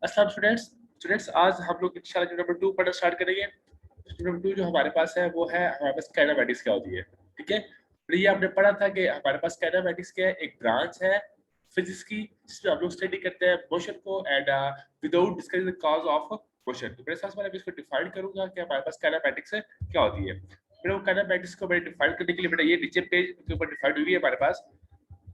अस्सलाम students students आज हम लोग इंशाल्लाह जो नंबर 2 पढ़ना स्टार्ट करेंगे। नंबर 2 जो हमारे पास है वो है हमारे पास काइनेमैटिक्स क्या होती है। ठीक है, तो ये आपने पढ़ा था कि हमारे पास काइनेमैटिक्स के एक ब्रांच है फिजिक्स की जिसमें हम लोग स्टडी करते हैं मोशन को and without discussing the cause of motion. तो मेरे साथ मैं इसको डिफाइन करूंगा कि हमारे पास काइनेमैटिक्स क्या होती है। मेरे को काइनेमैटिक्स को मैं डिफाइन करने के लिए बेटा ये नीचे पेज के ऊपर डिफाइन हुई है हमारे पास।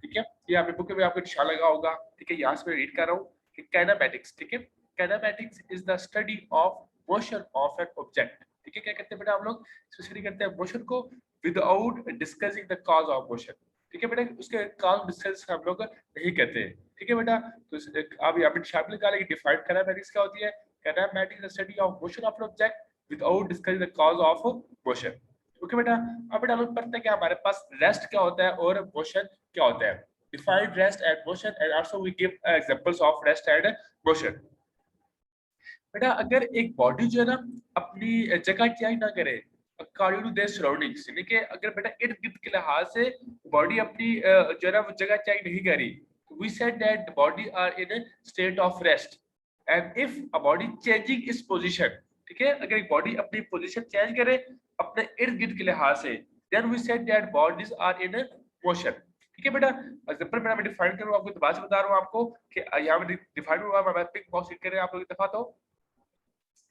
ठीक है, ये आपने बुक में आपको निशान लगा होगा। ठीक है, यहाँ से मैं रीड कर रहा हूँ कि काइनेमैटिक्स, ठीक है, kinematics is the study of motion of an object. ठीक है, क्या कहते हैं बेटा हम लोग स्टडी करते हैं मोशन को without discussing the cause of motion. ठीक है बेटा, उसके कॉज डिस्कस हम लोग नहीं करते। ठीक है बेटा, तो आप यहाँ पे निशान निकाले कि डिफाइन काइनेमैटिक्स क्या होती है। Kinematics is the study of motion of an object without discussing the cause of motion. Okay बेटा, अब बेटा लोग पढ़ते हैं कि हमारे पास रेस्ट क्या होता है और मोशन क्या होता है। Define rest and motion and also we give examples of rest and motion. बेटा अगर एक बॉडी जो है ना अपनी जगह चेंज ना करे अकॉर्डिंग टू देयर सराउंडिंग्स, यानी कि अगर बेटा इर्द गिर्द के लिहाज से बॉडी अपनी जो है ना जगह चेंज नहीं करी, we said that the body are in state of rest. And if a body changing its position, ठीक है, अगर एक बॉडी अपनी पोजीशन चेंज करे अपने इर्द गिर्द के लिहाज से, then we said that bodies are in motion. ठीक है बेटा, एग्जांपल मैं डिफाइन करूं आपको, दोबारा से बता रहा हूं आपको कि यहाँ पे डिफाइन हुआ, मैं पिक बॉक्स हिट करें आप लोग एक दफा। तो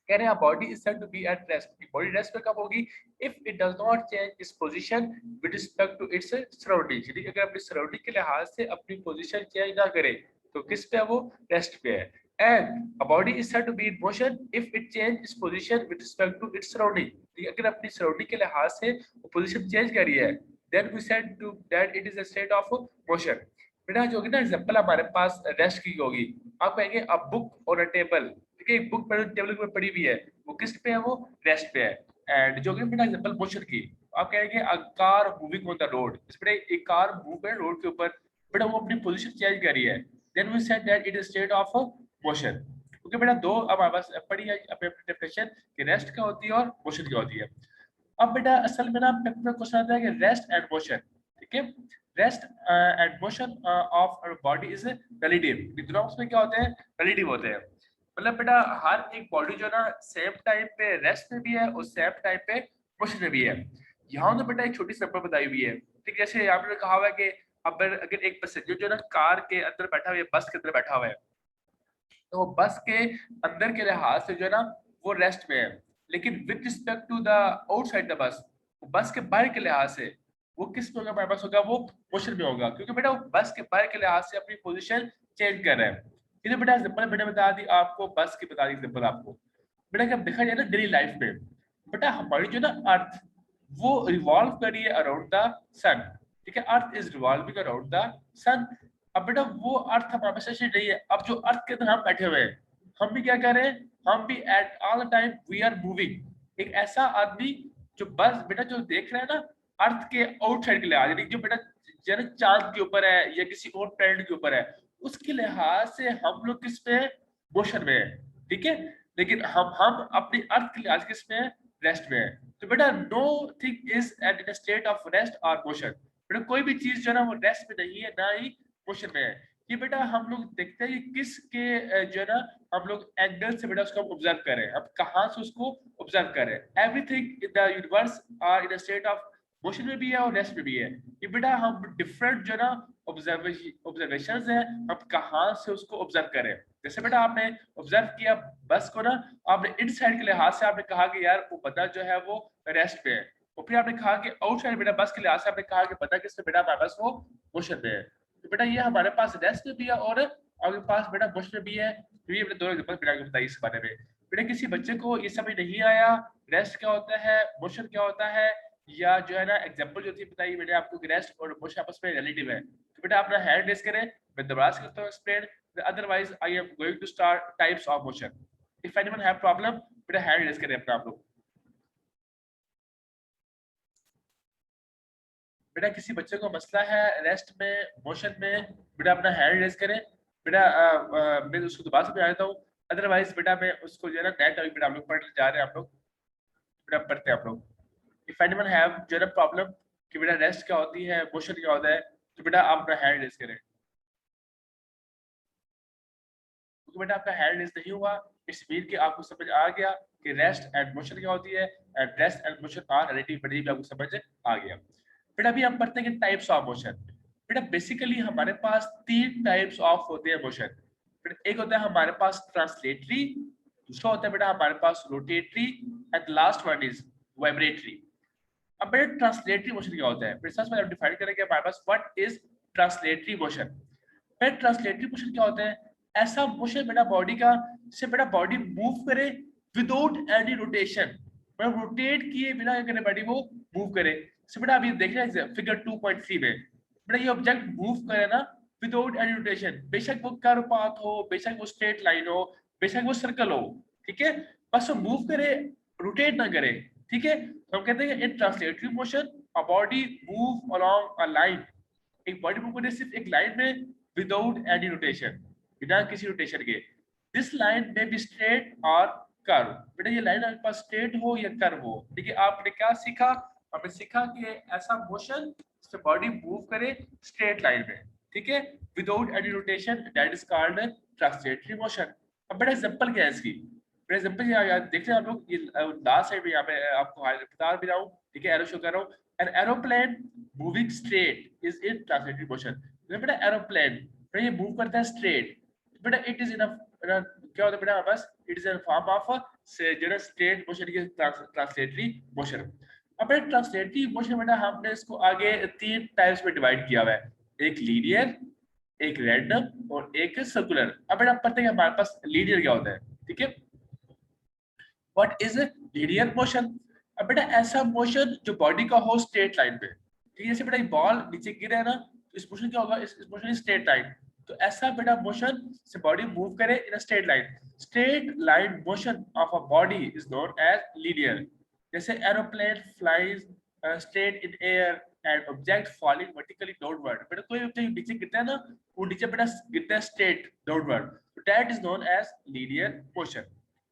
कह रहे हैं body is said to be at rest. Body rest पे कब होगी? If it does not change its position with respect to its surrounding. यानी अगर अपनी सराउंडिंग के लिहाज से अपनी पोजीशन चेंज ना करे तो किस पे है वो? रेस्ट पे है। And a body is said to be in motion if it change its position with respect to its surrounding. अगर अपनी सराउंडिंग के लिहाज से वो पोजीशन चेंज करी है, then we said to that it is a state of motion. बेटा जो होगी ना एग्जांपल हमारे पास रेस्ट की होगी, आप कहेंगे अ बुक और अ टेबल। ठीक है, एक बुक टेबल पे पड़ी हुई है, वो किस पे है? वो रेस्ट पे है। एंड जो कि बेटा एग्जांपल मोशन की, आप कहेंगे a car moving on the road. इस पे एक कार मूव है रोड के ऊपर, बेटा वो अपनी पोजीशन चेंज कर रही है, then we said that it is state of motion. Okay बेटा, दो अब हमारे पास पड़ी है अपने डेफिनेशन कि रेस्ट क्या होती है और मोशन क्या होती है। अब बेटा असल में ना पेपर में क्वेश्चन आता है कि रेस्ट एंड मोशन, ठीक है, rest and motion of body is relative. दोनों में क्या होते हैं? रिलेटिव होते हैं। मतलब बेटा हर एक बॉडी जो ना सेम टाइम पे रेस्ट में भी है और सेम टाइम पे मोशन में भी है। यहाँ तो बेटा एक छोटी सैंपल बताई हुई है। ठीक, जैसे आपने कहा हुआ है कि अगर एक पैसेंजर जो ना कार के अंदर बैठा हुआ है, बस के अंदर बैठा हुआ है, तो वो बस के अंदर के लिहाज से जो है ना वो रेस्ट में है, लेकिन with respect to the outside the bus के बाहर के लिहाज से वो किस में होगा? हमारे पास होगा वो मोशन में होगा, क्योंकि बेटा वो बस के बाहर के लिहाज से अपनी पोजीशन चेंज कर रहा है। ये बेटा एग्जांपल बेटा बता दी आपको, बस की बता दी एग्जांपल आपको। बेटा जब देखा जाए ना डेली लाइफ में, बेटा हमारी जो ना अर्थ वो रिवॉल्व कर रही है अराउंड द सन। ठीक है, earth is revolving around the sun. अब बेटा वो अर्थ हमारे पास ऐसे नहीं है। अब जो अर्थ के अंदर हम बैठे हुए हैं, हम भी क्या कर रहे हैं? हम भी at all the time we are moving. एक ऐसा आदमी जो बस बेटा जो देख रहा है ना अर्थ के आउटसाइड के लिहाज, यानी जो बेटा जरा चांद के ऊपर है या किसी और प्लैनेट के ऊपर है, उसके लिहाज से हम लोग किस पे है? मोशन में है। ठीक है, लेकिन हम अपनी अर्थ के लिहाज किस में है? रेस्ट में है। तो बेटा nothing is at in state of rest और मोशन। बेटा कोई भी चीज जो है ना वो रेस्ट में नहीं है ना ही मोशन में है। ये बेटा हम लोग देखते हैं कि किसके जो है ना हम लोग एंगल से बेटा उसको ऑब्जर्व करें, अब कहाँ से उसको ऑब्जर्व करें। Everything in the universe are in state of motion में भी है और रेस्ट में भी है। ये बेटा हम डिफरेंट जो है ना ऑब्जर्वेशन है, हम कहाँ से उसको ऑब्जर्व करें। जैसे बेटा आपने ऑब्जर्व किया बस को ना, आपने इन साइड के लिहाज से आपने कहा कि यार वो बंदा जो है वो रेस्ट पे है, और फिर आपने कहा कि आउटसाइड बेटा बस के लिहाज से आपने कहा कि बंदा किससे? बेटा हमारे पास वो मोशन पे है। तो बेटा ये हमारे पास रेस्ट में भी है और आपके पास बेटा मोशन में भी है। तो ये दो एग्जांपल बेटा को बताइए इस बारे में। बेटा किसी बच्चे को ये समझ नहीं आया रेस्ट क्या होता है, मोशन क्या होता है, या जो है ना एग्जांपल जो थी बताइए मैंने आपको कि रेस्ट और मोशन आपस में रिलेटिव है, तो बेटा अपना हैंड रेस करें, मैं दोबारा से करता हूं explain. Otherwise I am going to start types of motion. If anyone have problem बेटा हैंड रेस करें अपना आप लोग। बेटा किसी बच्चे को मसला है रेस्ट में, मोशन में, बेटा अपना हैंड रेस करें। बेटा मैं उसको दोबारा से बताता हूँ, अदरवाइज बेटा मैं उसको जो है ना नेट अभी बेटा हम लोग पढ़ने जा रहे हैं, आप लोग बेटा पढ़ते हैं आप लोग। इफ एनीवन हैव जो है ना प्रॉब्लम कि बेटा रेस्ट क्या होती है, मोशन क्या होता है, तो बेटा आप अपना हैंड रेस करें। क्योंकि बेटा आपका हैंड रेज नहीं हुआ, इट्स मीन कि आपको समझ आ गया कि रेस्ट एंड मोशन क्या होती है, and rest and motion are relative, बड़ी भी आपको समझ आ गया। फिर अभी हम पढ़ते हैं कि टाइप्स ऑफ मोशन। बेटा बेसिकली हमारे पास 3 टाइप्स ऑफ होते हैं मोशन। फिर एक होता है हमारे पास ट्रांसलेटरी, दूसरा होता है बेटा हमारे पास rotatory, and last one is vibratory. अब बेटा ट्रांसलेटरी मोशन क्या होता है, फिर सबसे पहले हम डिफाइन करेंगे हमारे पास व्हाट इज ट्रांसलेटरी मोशन। फिर ट्रांसलेटरी मोशन क्या होता है, ऐसा मोशन बेटा बॉडी का जिससे बेटा बॉडी मूव करे विदाउट एनी रोटेशन, मतलब रोटेट किए बिना क्या करे बॉडी वो मूव करे। जैसे बेटा अभी देख रहे हैं फिगर 2.3 में, बेटा ये ऑब्जेक्ट मूव करे ना विदाउट एनी रोटेशन, बेशक वो कर्व पाथ हो, बेशक वो स्ट्रेट लाइन हो, बेशक वो सर्कल हो, ठीक है, बस वो मूव करे, रोटेट ना करे, ठीक है। तो हम कहते हैं in translatory motion a body move along a line, एक बॉडी मूव करे सिर्फ एक लाइन में विदाउट एनी रोटेशन, बिना किसी रोटेशन के। दिस लाइन में बी स्ट्रेट और कर्व, बेटा ये लाइन आपके पास स्ट्रेट हो या कर्व हो, ठीक है। आपने क्या सीखा, आपने सीखा कि ऐसा मोशन जिससे बॉडी मूव करे स्ट्रेट लाइन में, ठीक है, without any rotation, that is called translatory motion. अब बेटा एग्जांपल क्या है इसकी, बेटा एग्जांपल यार देख रहे हैं आप लोग, ये लास्ट साइड में यहाँ पे आपको बता भी रहा हूँ, ठीक है, एरो शो कर रहा हूँ। An aeroplane moving straight is in translatory motion. बेटा एरोप्लेन ये मूव करता है स्ट्रेट, बेटा इट इज इन क्या होता है बेटा बस, it is in form of जो स्ट्रेट मोशन की ट्रांसलेटरी मोशन। अब बेटा ट्रांसलेटरी मोशन बेटा हमने इसको आगे 3 टाइप्स में डिवाइड किया हुआ है, एक लीनियर, एक रैंडम और एक सर्कुलर। अब बेटा पता है हमारे पास लीनियर क्या होता है, ठीक है, व्हाट इज लीनियर मोशन। अब बेटा ऐसा मोशन जो बॉडी का हो स्ट्रेट लाइन पे, ठीक है, जैसे बेटा बॉल नीचे गिरे है ना, तो इस मोशन क्या होगा, इस मोशन इज स्ट्रेट लाइन, तो ऐसा बेटा मोशन से बॉडी मूव करे in a straight line, straight line motion of a body is known as linear. जैसे aeroplane flies straight in air and object falling vertically downward, बेटा कोई object नीचे गिरता है ना, वो नीचे बेटा गिरता है स्ट्रेट डाउनवर्ड, तो that is known as linear motion.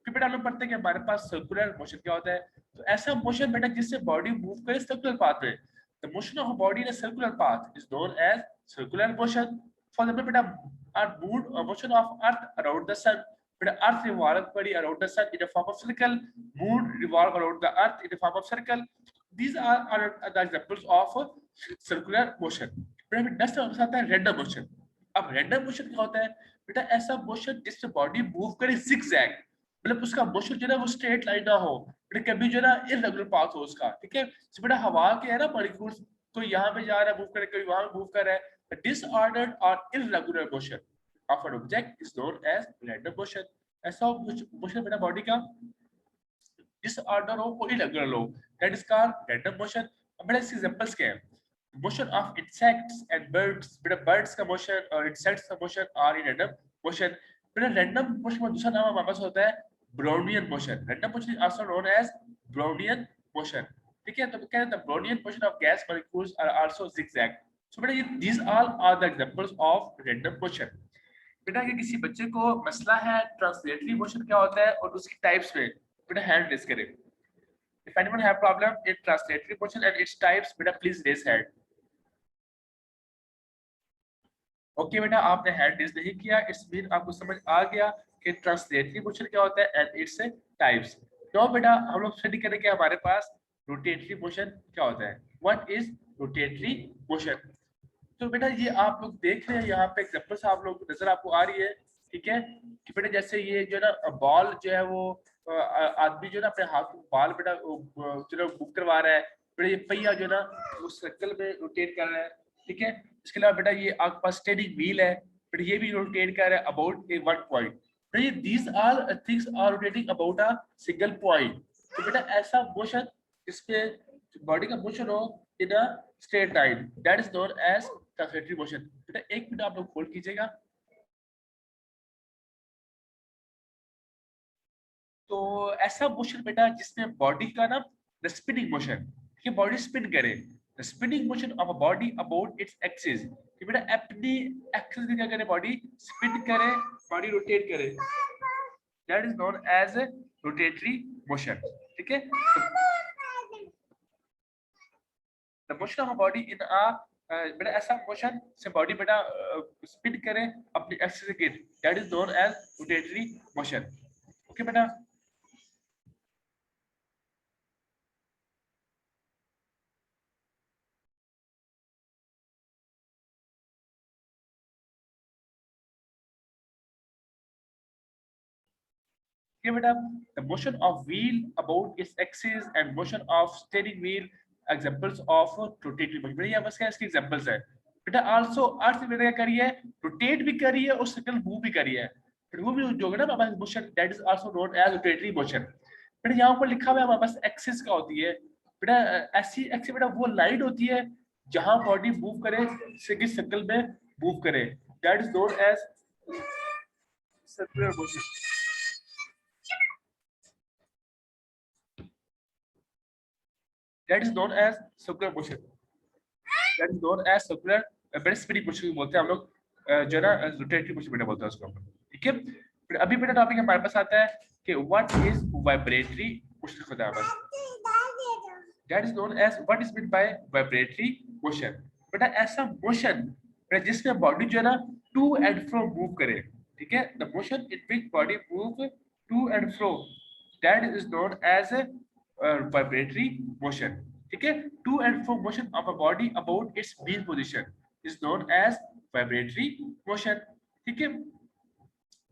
फिर बेटा हम लोग पढ़ते हैं कि हमारे पास सर्कुलर मोशन क्या होता है, तो ऐसा मोशन बेटा जिससे बॉडी मूव करे सर्कुलर पाथ में, the motion of body in a circular path is known as circular motion. For example बेटा are mood motion of earth around the sun, बेटा earth revolve body around the sun in a form of circle, moon revolve around the earth in a form of circle, these are the examples of circular motion। बेटा next आता है random motion. अब random motion क्या होता है, बेटा ऐसा motion जिससे बॉडी मूव करे zigzag, मतलब उसका मोशन जो है वो स्ट्रेट लाइन ना हो, बेटा कभी जो है ना इररेगुलर पाथ हो उसका, ठीक है। तो बेटा हवा के है ना मॉलिक्यूल्स, कोई यहाँ पे जा रहा है मूव करे, कोई वहां मूव कर रहा है, डिसऑर्डर्ड और irregular motion of an object is known as random motion. ऐसा मोशन बेटा बॉडी का disorder हो or irregular हो, that is called random motion। अब बेटा इसके एग्जांपल्स क्या हैं, motion of insects and birds, बेटा birds का motion और insects का motion are in random motion। बेटा random motion का दूसरा नाम हमारे पास होता है Brownian motion। random motion is also known as Brownian motion, ठीक है। तो कहते हैं the Brownian motion of gas molecules are also zigzag। so बेटा ये these all are the examples of random motion। बेटा कि किसी बच्चे को मसला है ट्रांसलेटरी मोशन क्या होता है और उसकी टाइप्स में, बेटा हैंड रेज करें। If anyone have problem in translatory motion and its types, बेटा please raise hand। ओके बेटा आपने हैंड रेज नहीं किया, इट्स मीन आपको समझ आ गया कि ट्रांसलेटरी मोशन क्या होता है एंड इट्स टाइप्स। तो बेटा हम लोग स्टडी करेंगे हमारे पास रोटेटरी मोशन क्या होता है, व्हाट इज रोटेटरी मोशन। तो बेटा ये आप लोग देख रहे हैं यहाँ पे एग्जांपल्स आप लोग नजर आपको आ रही है, ठीक है, कि बेटा जैसे ये जो ना बॉल जो है वो आदमी जो ना अपने हाथ में बॉल बेटा जो ना मूव करवा रहा है, बेटा ये पहिया जो ना वो सर्कल में रोटेट कर रहा है, ठीक है। इसके अलावा बेटा ये आपके पास स्टेयरिंग व्हील है, बेटा ये भी रोटेट कर रहा है अबाउट ए वन पॉइंट, बेटा ये these are things are rotating about a single point. तो बेटा ऐसा मोशन जिसपे बॉडी का मोशन हो in a straight line, that is known as translatory motion. बेटा एक मिनट आप लोग होल्ड कीजिएगा। तो ऐसा मोशन बेटा जिसमें बॉडी का ना स्पिनिंग मोशन, कि बॉडी स्पिन करे, the spinning motion of a body about its axis, कि बेटा अपनी एक्सिस में क्या करे बॉडी स्पिन करे, बॉडी रोटेट करे, that is known as rotatory motion, ठीक है। The motion of a body in a बेटा ऐसा मोशन से बॉडी बेटा स्पिन करे अपनी एक्सिस के गिर्द, that is known as rotatory motion. Okay बेटा, here we have the motion of wheel about its axis and motion of steering wheel, examples of rotating motion। बेटा ये बस क्या इसके एग्जांपल्स है। बेटा आल्सो अर्थ बेटा क्या करी है, रोटेट भी करी है और सर्कल मूव भी करी है। फिर वो भी जो है ना हमारे motion that is also known as rotatory motion. बेटा यहाँ पर लिखा हुआ है हमारे पास एक्सिस का होती है। बेटा ऐसी एक्सिस बेटा वो लाइन होती है जहां बॉडी मूव करे सर्कल में मूव करे, that is known as circular motion. That is known as circular motion. That is known as circular बेटा स्पिनिंग मोशन बोलते हैं हम लोग, जो है ना रोटेटरी मोशन बेटा बोलते हैं उसको। ठीक है, फिर अभी बेटा टॉपिक हमारे पास आता है कि व्हाट इज वाइब्रेटरी मोशन होता है बस। That is known as what is mean by vibratory motion. बेटा ऐसा मोशन बेटा जिसमें बॉडी जो है ना टू एंड फ्रो मूव करे। ठीक है, the motion in which body move to and fro that is known as vibratory motion. ठीक है, to and fro motion of a body about its mean position is known as vibratory motion. ठीक है,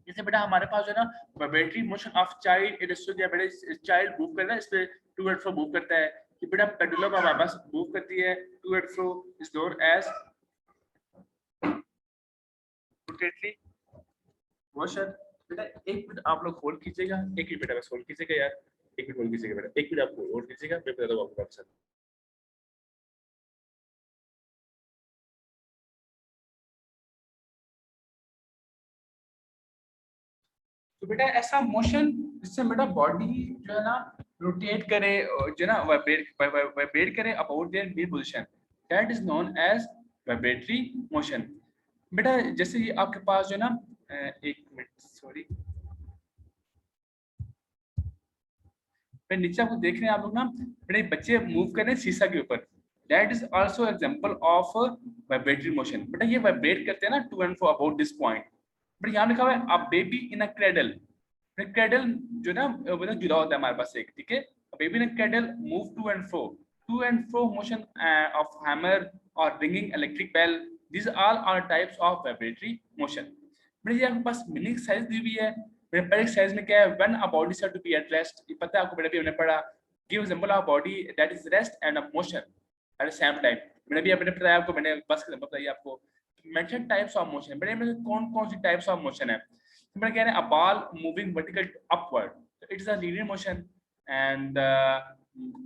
जैसे बेटा हमारे पास जो है ना vibratory motion of child in swing, बेटा चाइल्ड मूव कर रहा है इसमें टू एंड फ्रो मूव करता है, कि बेटा पेंडुलम हमारे पास मूव करती है to and fro is known as rotatory motion. बेटा एक मिनट आप लोग होल्ड कीजिएगा, एक मिनट बेटा बस होल्ड कीजिएगा यार, एक मिनट होल्ड कीजिएगा बेटा, एक मिनट आप होल्ड कीजिएगा, मैं बताता हूँ आपको आंसर। तो बेटा ऐसा मोशन जिससे बेटा बॉडी जो है ना रोटेट करे, जो है ना वाइब्रेट करे about their mean position, that is known as vibratory motion. बेटा जैसे ये आपके पास जो है ना एक मिनट सॉरी, नीचे आपको देख रहे हैं आप लोग ना बेटा बच्चे मूव कर रहे हैं शीशा के ऊपर, that is also example of vibratory motion. बेटा ये वाइब्रेट करते हैं ना to and fro about this point. But यहाँ लिखा हुआ है a baby in a cradle. Cradle जो ना मतलब जुड़ा होता है हमारे पास एक। ठीक है, baby in a cradle move to and fro motion of hammer और ringing electric bell, these all are types of vibratory motion। मेरे ये आपके पास मीनिंग साइज दी हुई है। मेरे पहले साइज में क्या है, when a body is to be at rest, ये पता है आपको, मैंने भी हमने पढ़ा, give example of body that is rest and a motion at the same time। मैंने भी अपने बताया आपको, मैंने बस का बताइए आपको mention types of motion। मैंने में कौन कौन सी टाइप्स ऑफ मोशन है, तो मैंने कह रहे हैं a ball moving vertical upward, it is a linear motion, and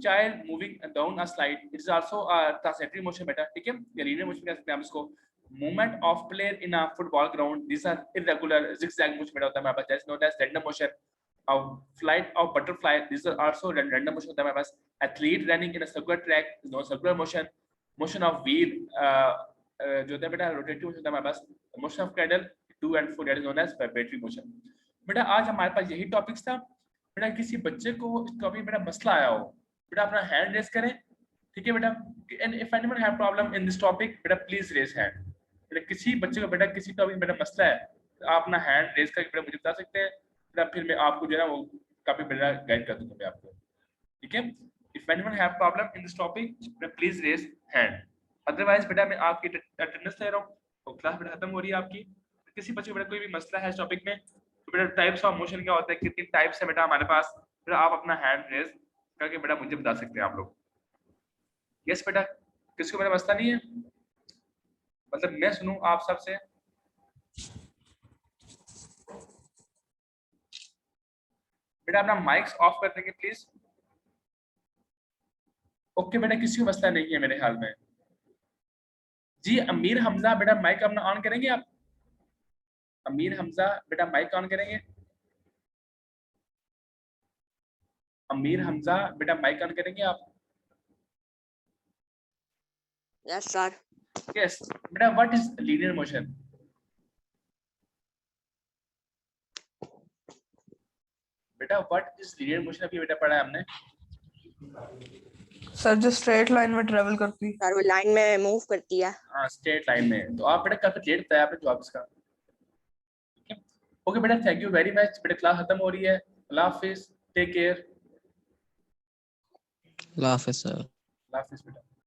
child moving down a slide, it is also a transitory motion बेटा। ठीक है, ये linear motion कह सकते हैं हम इसको। movement of player in a football ground, these are irregular zigzag motion बेटा होता है हमारे पास, that's known as random motion। of flight of butterfly, these are also random motion होता है हमारे पास। athlete running in a circular track is known circular motion। motion of wheel जो होता है बेटा rotating motion होता है हमारे पास। motion of cradle to and fro, that is known as vibratory motion। बेटा आज हमारे पास यही टॉपिक्स था। बेटा किसी बच्चे को इस टॉपिक में मसला आया हो, बेटा अपना हैंड रेज करें। ठीक है बेटा, and if anyone have problem in this topic, बेटा प्लीज रेज हैंड। बेटा किसी बच्चे को बेटा किसी टॉपिक में मसला है तो आप अपना हैंड रेज करके बेटा मुझे बता सकते हैं, बेटा फिर मैं आपको जो है ना वो काफी बेटा गाइड कर दूंगा मैं आपको। ठीक है, if anyone have problem in this topic, बेटा प्लीज रेज हैंड। अदरवाइज बेटा मैं आपकी अटेंडेंस ले रहा हूँ और क्लास बेटा खत्म हो रही है आपकी। किसी बच्चे को बेटा कोई भी मसला है इस टॉपिक में, तो बेटा टाइप्स ऑफ मोशन क्या होता है, कितनी टाइप्स है बेटा हमारे पास, बेटा आप अपना हैंड रेज करके बेटा मुझे बता सकते हैं आप लोग। यस बेटा, किसको बेटा मसला नहीं है, मतलब मैं सुनूं आप सबसे। बेटा अपना माइक्स ऑफ कर देंगे प्लीज। ओके बेटा, किसी को मसला नहीं है मेरे ख्याल में। जी अमीर हमजा, बेटा माइक अपना ऑन करेंगे आप। अमीर हमजा बेटा माइक ऑन करेंगे। अमीर हमजा बेटा माइक ऑन करेंगे आप। Yes sir. यस बेटा, व्हाट इज लीनियर मोशन? बेटा व्हाट इज लीनियर मोशन अभी बेटा पढ़ा है हमने। सर जो स्ट्रेट लाइन में ट्रेवल करती। सर वो लाइन में मूव करती है। हाँ स्ट्रेट लाइन में। तो आप बेटा काफी लेट बताया आपने जवाब इसका। ठीक है ओके बेटा, थैंक यू वेरी मच बेटा, क्लास खत्म हो रही है। अल्लाह हाफिज, टेक केयर। अल्लाह हाफिज़ सर। अल्लाह हाफिज बेटा।